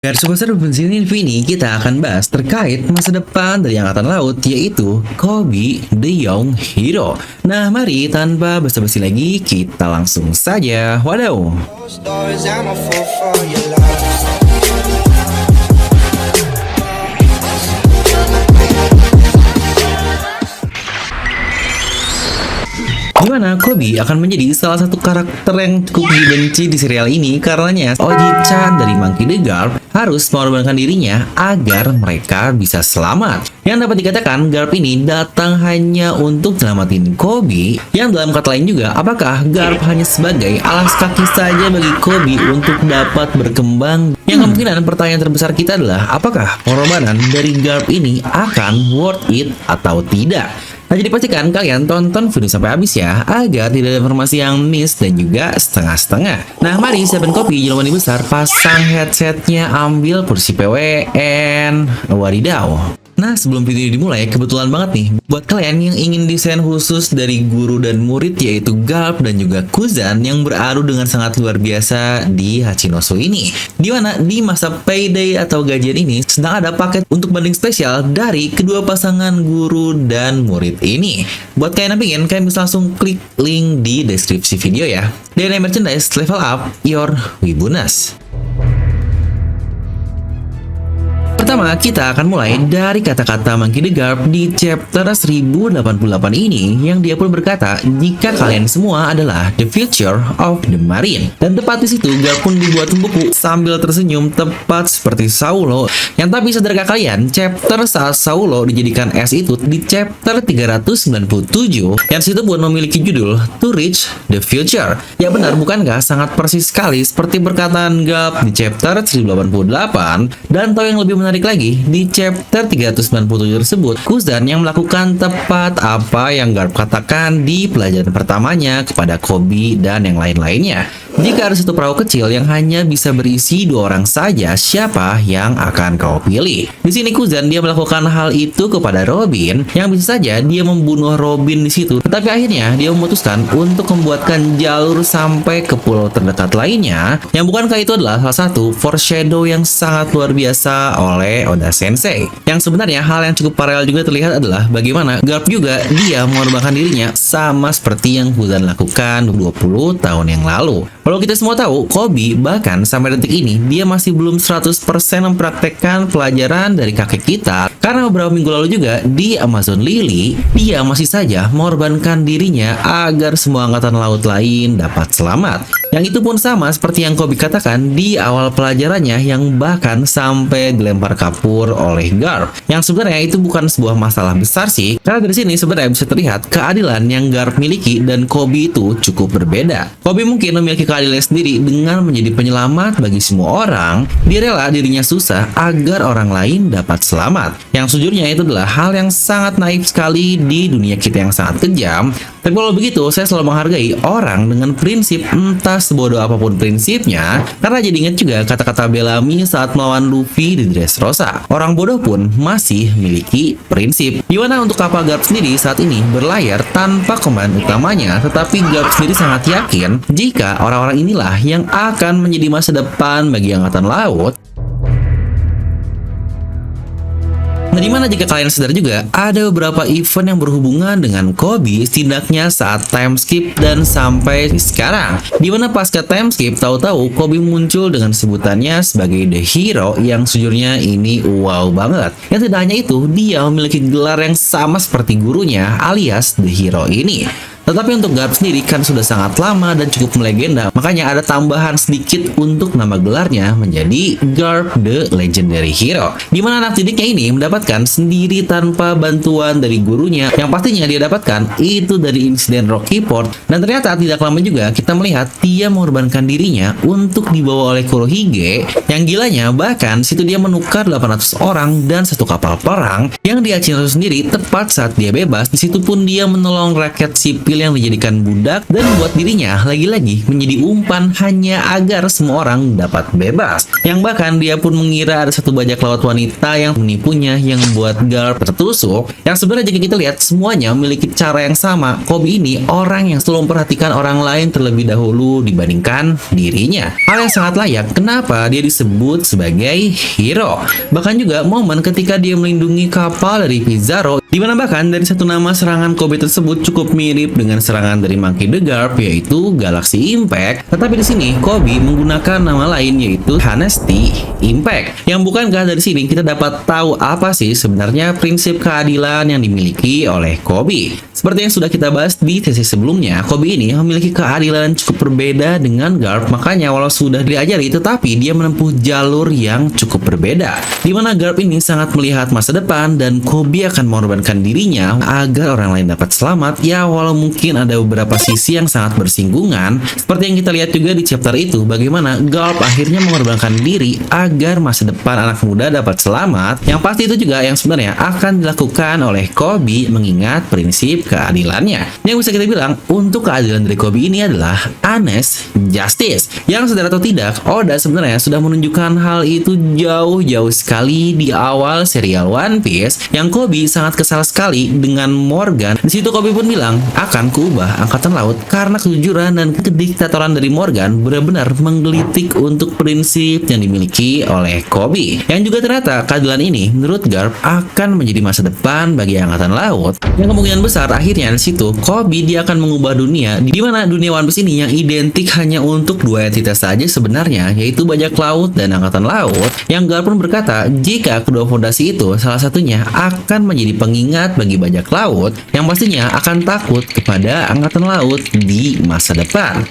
Versi besar Bensin ini kita akan bahas terkait masa depan dari Angkatan Laut, yaitu Kobe the Young Hero. Nah, mari tanpa basa-basi lagi kita langsung saja. Waduh. Stories, I'm a fool for your love. Gimana Kobe akan menjadi salah satu karakter yang cukup dibenci di serial ini karenanya Oji-chan dari Monkey D. Garp harus mengorbankan dirinya agar mereka bisa selamat. Yang dapat dikatakan Garp ini datang hanya untuk selamatin Kobe, yang dalam kata lain juga apakah Garp hanya sebagai alas kaki saja bagi Kobe untuk dapat berkembang? Yang kemungkinan pertanyaan terbesar kita adalah apakah pengorbanan dari Garp ini akan worth it atau tidak? Nah, jadi pastikan kalian tonton video sampai habis ya, agar tidak ada informasi yang miss dan juga setengah-setengah. Nah, mari siapin kopi, jangan lupa besar, pasang headsetnya, ambil kursi PWN, wadidaw. Nah, sebelum video ini dimulai, kebetulan banget nih, buat kalian yang ingin desain khusus dari guru dan murid, yaitu Garp dan juga Kuzan, yang beradu dengan sangat luar biasa di Hachinosu ini. Di mana di masa payday atau gajian ini, sedang ada paket untuk banding spesial dari kedua pasangan guru dan murid ini. Buat kalian yang pengen, kalian bisa langsung klik link di deskripsi video ya. Dan merchandise, level up your Wibunas. Pertama, kita akan mulai dari kata-kata Monkey D. Garp di chapter 1088 ini, yang dia pun berkata, jika kalian semua adalah the future of the marine. Dan tepat di situ, Garp pun dibuat buku sambil tersenyum tepat seperti Saulo. Yang tapi saudara kalian, chapter saat Saulo dijadikan S itu di chapter 397, yang situ pun memiliki judul To Reach the Future. Ya benar, bukankah sangat persis sekali seperti perkataan Garp di chapter 1088? Dan tahu yang lebih menarik lagi, di chapter 397 tersebut, Kuzan yang melakukan tepat apa yang Garp katakan di pelajaran pertamanya kepada Kobe dan yang lain-lainnya. Jika ada satu perahu kecil yang hanya bisa berisi 2 orang saja, siapa yang akan kau pilih? Di sini Kuzan dia melakukan hal itu kepada Robin, yang bisa saja dia membunuh Robin di situ. Tetapi akhirnya dia memutuskan untuk membuatkan jalur sampai ke pulau terdekat lainnya, yang bukankah itu adalah salah satu foreshadow yang sangat luar biasa oleh Oda Sensei. Yang sebenarnya hal yang cukup paralel juga terlihat adalah bagaimana Garp juga dia mengorbankan dirinya sama seperti yang Kuzan lakukan 20 tahun yang lalu. Kalau kita semua tahu, Kobe bahkan sampai detik ini dia masih belum 100% mempraktekkan pelajaran dari kakek kita, karena beberapa minggu lalu juga di Amazon Lily dia masih saja mengorbankan dirinya agar semua angkatan laut lain dapat selamat. Yang itu pun sama seperti yang Kobe katakan di awal pelajarannya, yang bahkan sampai dilempar kapur oleh Garp. Yang sebenarnya itu bukan sebuah masalah besar sih, karena dari sini sebenarnya bisa terlihat keadilan yang Garp miliki dan Kobe itu cukup berbeda. Kobe mungkin memiliki keadilan sendiri dengan menjadi penyelamat bagi semua orang. Dia rela dirinya susah agar orang lain dapat selamat. Yang sejujurnya itu adalah hal yang sangat naif sekali di dunia kita yang sangat kejam. Tapi kalau begitu, saya selalu menghargai orang dengan prinsip, entah sebodoh apapun prinsipnya. Karena jadi ingat juga kata-kata Bellamy saat melawan Luffy di Dressrosa. Orang bodoh pun masih memiliki prinsip. Gimana untuk kapal Garp sendiri saat ini berlayar tanpa komandan utamanya, tetapi Garp sendiri sangat yakin jika orang-orang inilah yang akan menjadi masa depan bagi angkatan laut. Nah, dimana jika kalian sadar juga, ada beberapa event yang berhubungan dengan Kobe setidaknya saat time skip dan sampai sekarang. Dimana pasca time skip, tahu-tahu Kobe muncul dengan sebutannya sebagai The Hero, yang sejujurnya ini wow banget. Yang tidak hanya itu, dia memiliki gelar yang sama seperti gurunya alias The Hero ini. Tetapi untuk Garp sendiri kan sudah sangat lama dan cukup melegenda, makanya ada tambahan sedikit untuk nama gelarnya menjadi Garp the Legendary Hero. Dimana anak didiknya ini mendapatkan sendiri tanpa bantuan dari gurunya, yang pastinya dia dapatkan itu dari insiden Rocky Port. Dan ternyata tidak lama juga kita melihat dia mengorbankan dirinya untuk dibawa oleh Kurohige. Yang gilanya bahkan situ dia menukar 800 orang dan satu kapal perang yang dia Hachinosu sendiri tepat saat dia bebas. Di situ pun dia menolong rakyat sipil yang dijadikan budak dan membuat dirinya lagi-lagi menjadi umpan hanya agar semua orang dapat bebas. Yang bahkan dia pun mengira ada satu bajak laut wanita yang menipunya yang membuat Garp tertusuk. Yang sebenarnya jika kita lihat semuanya memiliki cara yang sama. Kobe ini orang yang selalu memperhatikan orang lain terlebih dahulu dibandingkan dirinya. Hal yang sangat layak kenapa dia disebut sebagai hero. Bahkan juga momen ketika dia melindungi kapal dari Pizarro, di mana bahkan dari satu nama serangan Kobe tersebut cukup mirip dengan serangan dari Monkey D. Garp, yaitu Galaxy Impact. Tetapi di sini Kobe menggunakan nama lain yaitu Honesty Impact. Yang bukankah dari sini kita dapat tahu apa sih sebenarnya prinsip keadilan yang dimiliki oleh Kobe? Seperti yang sudah kita bahas di sesi sebelumnya, Kobe ini memiliki keadilan cukup berbeda dengan Garp. Makanya walau sudah diajari, tetapi dia menempuh jalur yang cukup berbeda, di mana Garp ini sangat melihat masa depan dan Kobe akan mengorbankan dirinya agar orang lain dapat selamat. Ya walau mungkin ada beberapa sisi yang sangat bersinggungan, seperti yang kita lihat juga di chapter itu, bagaimana Garp akhirnya mengorbankan diri agar masa depan anak muda dapat selamat. Yang pasti itu juga yang sebenarnya akan dilakukan oleh Kobe mengingat prinsip keadilannya. Yang bisa kita bilang untuk keadilan dari Kobe ini adalah honest justice. Yang sadar atau tidak, Oda sebenarnya sudah menunjukkan hal itu jauh-jauh sekali di awal serial One Piece, yang Kobe sangat kesal sekali dengan Morgan. Di situ Kobe pun bilang akan kuubah angkatan laut karena kejujuran dan kediktatoran dari Morgan benar-benar menggelitik untuk prinsip yang dimiliki oleh Kobe. Yang juga ternyata keadilan ini menurut Garp akan menjadi masa depan bagi angkatan laut. Yang kemungkinan besar akhirnya di situ Kobe dia akan mengubah dunia, di mana dunia One Piece ini yang identik hanya untuk dua entitas saja sebenarnya, yaitu bajak laut dan angkatan laut. Yang Garp pun berkata jika kedua fondasi itu salah satunya akan menjadi pengingat bagi bajak laut yang pastinya akan takut kepada angkatan laut di masa depan.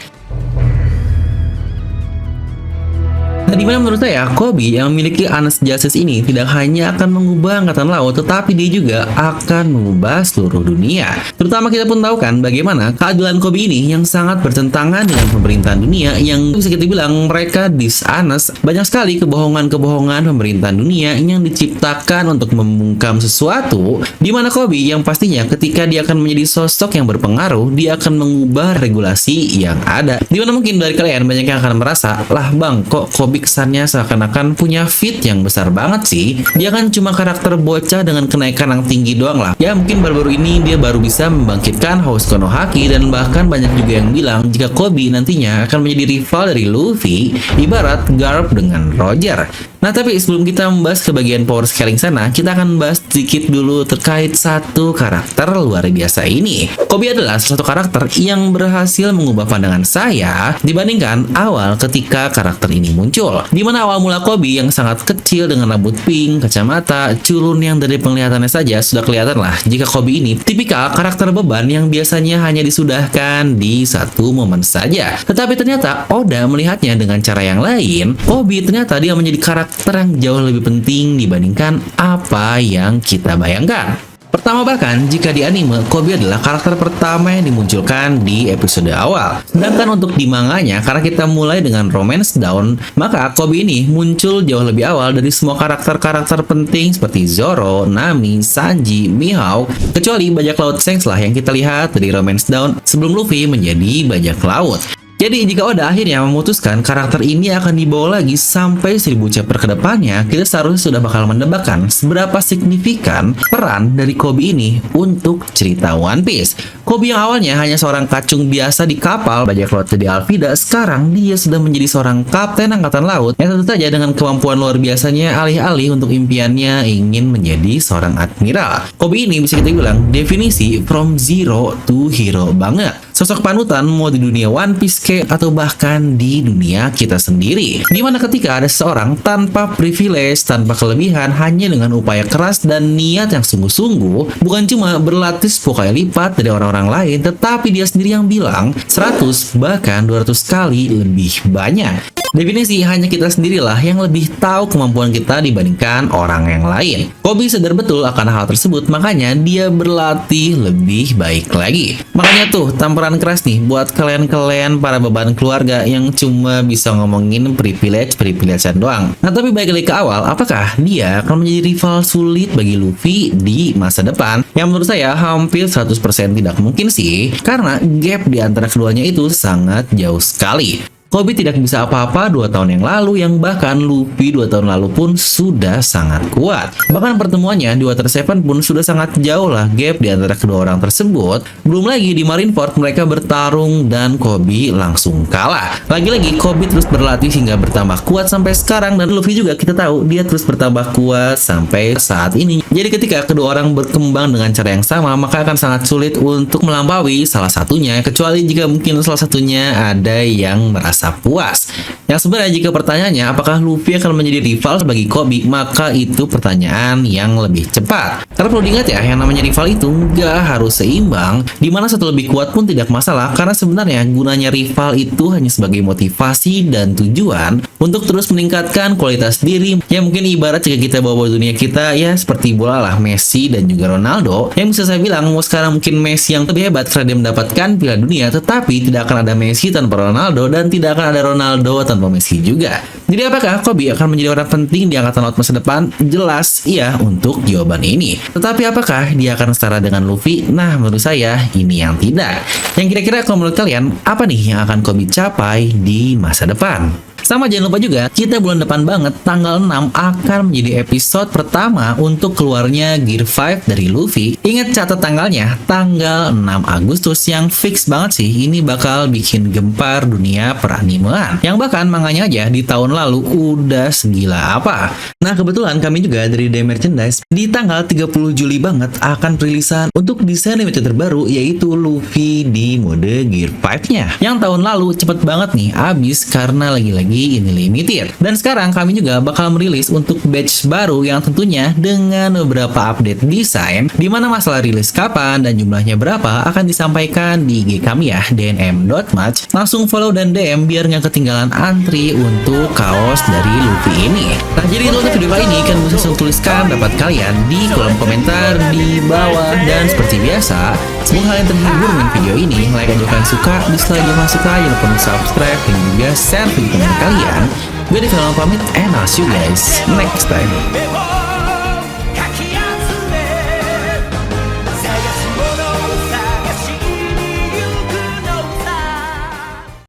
Nah, dimana menurut saya Kobe yang memiliki honest justice ini tidak hanya akan mengubah angkatan laut, tetapi dia juga akan mengubah seluruh dunia. Terutama kita pun tahu kan bagaimana keadilan Kobe ini yang sangat bertentangan dengan pemerintahan dunia, yang bisa kita bilang mereka dishonest. Banyak sekali kebohongan-kebohongan pemerintahan dunia yang diciptakan untuk membungkam sesuatu, dimana Kobe yang pastinya ketika dia akan menjadi sosok yang berpengaruh, dia akan mengubah regulasi yang ada. Dimana mungkin dari kalian banyak yang akan merasa, lah bang, kok Kobe kesannya seakan-akan punya fit yang besar banget sih. Dia kan cuma karakter bocah dengan kenaikan yang tinggi doang lah. Ya mungkin baru-baru ini dia baru bisa membangkitkan House Konohaki, dan bahkan banyak juga yang bilang jika Kobe nantinya akan menjadi rival dari Luffy, ibarat Garp dengan Roger. Nah tapi sebelum kita membahas ke bagian power scaling sana, kita akan bahas sedikit dulu terkait satu karakter luar biasa ini. Kobe adalah salah satu karakter yang berhasil mengubah pandangan saya dibandingkan awal ketika karakter ini muncul. Dimana awal mula Kobe yang sangat kecil dengan rambut pink, kacamata, culun yang dari penglihatannya saja sudah kelihatan lah jika Kobe ini tipikal karakter beban yang biasanya hanya disudahkan di satu momen saja. Tetapi ternyata Oda melihatnya dengan cara yang lain. Kobe ternyata dia menjadi karakter yang jauh lebih penting dibandingkan apa yang kita bayangkan. Pertama bahkan jika di anime, Kobe adalah karakter pertama yang dimunculkan di episode awal. Sedangkan untuk di manganya, karena kita mulai dengan Romance Dawn, maka Kobe ini muncul jauh lebih awal dari semua karakter-karakter penting seperti Zoro, Nami, Sanji, Mihawk, kecuali bajak laut Shanks lah yang kita lihat dari Romance Dawn sebelum Luffy menjadi bajak laut. Jadi jika Oda akhirnya memutuskan karakter ini akan dibawa lagi sampai 1000 chapter ke depannya, kita seharusnya sudah bakal mendebakkan seberapa signifikan peran dari Kobe ini untuk cerita One Piece. Kobe yang awalnya hanya seorang kacung biasa di kapal bajak laut di Alvida, sekarang dia sudah menjadi seorang kapten angkatan laut yang tentu saja dengan kemampuan luar biasanya alih-alih untuk impiannya ingin menjadi seorang admiral. Kobe ini bisa kita bilang definisi from zero to hero banget. Sosok panutan mau di dunia One Piece atau bahkan di dunia kita sendiri, dimana ketika ada seseorang tanpa privilege, tanpa kelebihan, hanya dengan upaya keras dan niat yang sungguh-sungguh, bukan cuma berlatih 10 kali lipat dari orang-orang lain, tetapi dia sendiri yang bilang 100 bahkan 200 kali lebih banyak. Definisi hanya kita sendirilah yang lebih tahu kemampuan kita dibandingkan orang yang lain. Kobe sadar betul akan hal tersebut, makanya dia berlatih lebih baik lagi. Makanya tuh tamparan keras nih buat kalian-kalian para beban keluarga yang cuma bisa ngomongin privilege-privilegean doang. Nah tapi balik lagi ke awal, apakah dia akan menjadi rival sulit bagi Luffy di masa depan? Yang menurut saya hampir 100% tidak mungkin sih, karena gap di antara keduanya itu sangat jauh sekali. Kobe tidak bisa apa-apa 2 tahun yang lalu, yang bahkan Luffy 2 tahun lalu pun sudah sangat kuat. Bahkan pertemuannya di Water 7 pun sudah sangat jauh lah gap di antara kedua orang tersebut. Belum lagi di Marineford mereka bertarung dan Kobe langsung kalah. Lagi-lagi Kobe terus berlatih hingga bertambah kuat sampai sekarang, dan Luffy juga kita tahu dia terus bertambah kuat sampai saat ini. Jadi ketika kedua orang berkembang dengan cara yang sama, maka akan sangat sulit untuk melampaui salah satunya, kecuali jika mungkin salah satunya ada yang merasa puas. Yang sebenarnya jika pertanyaannya apakah Luffy akan menjadi rival bagi Kobe, maka itu pertanyaan yang lebih cepat. Karena perlu diingat ya, yang namanya rival itu nggak harus seimbang, dimana satu lebih kuat pun tidak masalah, karena sebenarnya gunanya rival itu hanya sebagai motivasi dan tujuan untuk terus meningkatkan kualitas diri. Ya mungkin ibarat jika kita bawa dunia kita ya seperti bola lah, Messi dan juga Ronaldo, yang bisa saya bilang mau sekarang mungkin Messi yang lebih hebat karena dia mendapatkan Piala Dunia, tetapi tidak akan ada Messi tanpa Ronaldo dan tidak akan ada Ronaldo tanpa Messi juga. Jadi apakah Kobe akan menjadi orang penting di angkatan laut masa depan? Jelas iya untuk jawaban ini. Tetapi apakah dia akan setara dengan Luffy? Nah menurut saya ini yang tidak. Yang kira-kira kalau menurut kalian apa nih yang akan Kobe capai di masa depan? Sama jangan lupa juga, kita bulan depan banget, tanggal 6 akan menjadi episode pertama untuk keluarnya Gear 5 dari Luffy. Ingat catat tanggalnya, tanggal 6 Agustus yang fix banget sih, ini bakal bikin gempar dunia peranimean. Yang bahkan manganya aja di tahun lalu udah segila apa. Nah kebetulan kami juga dari The Merchandise, di tanggal 30 Juli banget akan perilisan untuk desain limited terbaru, yaitu Luffy di mode Gear 5-nya. Yang tahun lalu cepet banget nih, abis karena lagi-lagi ini limited. Dan sekarang kami juga bakal merilis untuk batch baru yang tentunya dengan beberapa update desain, dimana masalah rilis kapan dan jumlahnya berapa akan disampaikan di IG kami ya, dnm.match. Langsung follow dan DM biar nggak ketinggalan antri untuk kaos dari Luffy ini. Nah jadi itu untuk video kali ini, kalian bisa langsung tuliskan pendapat kalian di kolom komentar di bawah. Dan seperti biasa, semoga kalian terhibur dengan video ini. Like aja kalian suka, dislike aja kalian suka, jangan lupa untuk subscribe dan juga share video teman kalian. Gue di film pamit, and I'll see you guys next time.